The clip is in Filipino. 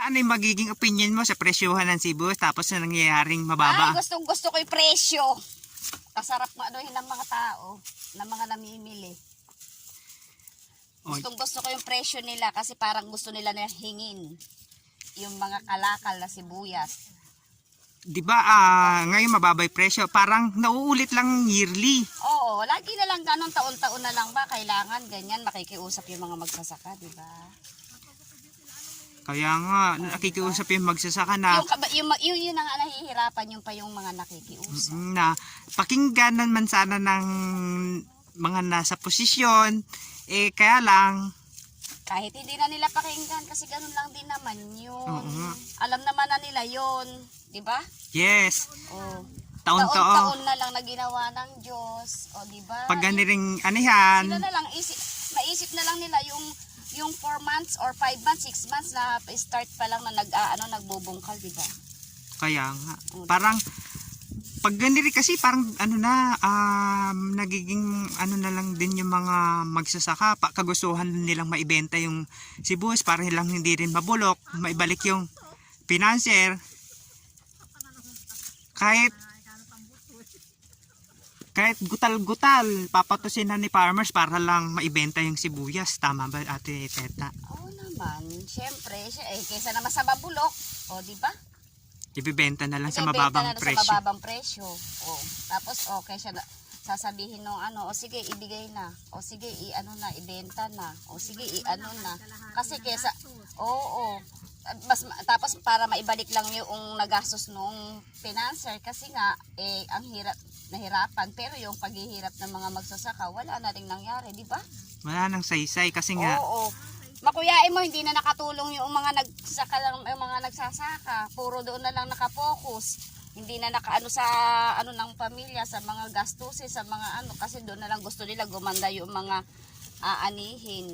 Ano yung magiging opinion mo sa presyohan ng sibuyas tapos na nangyayaring mababa? Ay, gustong-gusto ko yung presyo. Kasarap maanuhin ng mga tao, ng mga namimili. Gustong-gusto ko yung presyo nila kasi parang gusto nila na hingin yung mga kalakal na sibuyas. Di ba ngayon mababay presyo? Parang nauulit lang yearly. Oo, lagi na lang ganun, taon-taon na lang ba kailangan ganyan makikiusap yung mga magsasaka, di ba? Kaya nga, nakikiusap yung magsasaka na Yun ang nahihirapan yung pa yung mga nakikiusap. na pakinggan naman sana ng mga nasa posisyon. Kaya lang, Kahit hindi na nila pakinggan kasi ganun lang din naman yun. Oo nga. Alam naman na nila yun, di ba? yes, Oh. taon-taon. Taon-taon na lang na ginawa ng Diyos, o di ba? Pag ganiring anihan, Sila na lang maisip na lang nila yung 4 months or 5 months, 6 months na start pa lang na nagbubungkal, di ba? kaya nga. Parang, pag ganiri kasi parang nagiging na lang din yung mga magsasaka. Kagustuhan nilang maibenta yung sibuyas para lang hindi rin mabulok, maibalik yung financier. Kahit gutal-gutal, papatusin na ni farmers para lang maibenta yung sibuyas. Tama ba, Ate Teta? Oo naman, syempre, kaysa naman sa mabulok, o di ba? Ibibenta na lang sa Ibebenta mababang na lang presyo. sa mababang presyo. O, tapos okay siya sasabihin nung o sige ibigay na, o sige ibenta na, o sige na. Kasi kesa tapos para maibalik lang yung nagastos nung financer kasi nga ang nahirapan, pero yung paghihirap ng mga magsasaka wala na ring nangyari, di ba? Wala nang saysay kasi nga. Oo. Makuyain mo, hindi na nakatulong yung mga nagsasaka. Puro doon na lang nakapokus. Hindi na nakaano sa ng pamilya, sa mga gastusin, sa mga kasi doon na lang gusto nila gumanda yung mga aanihin.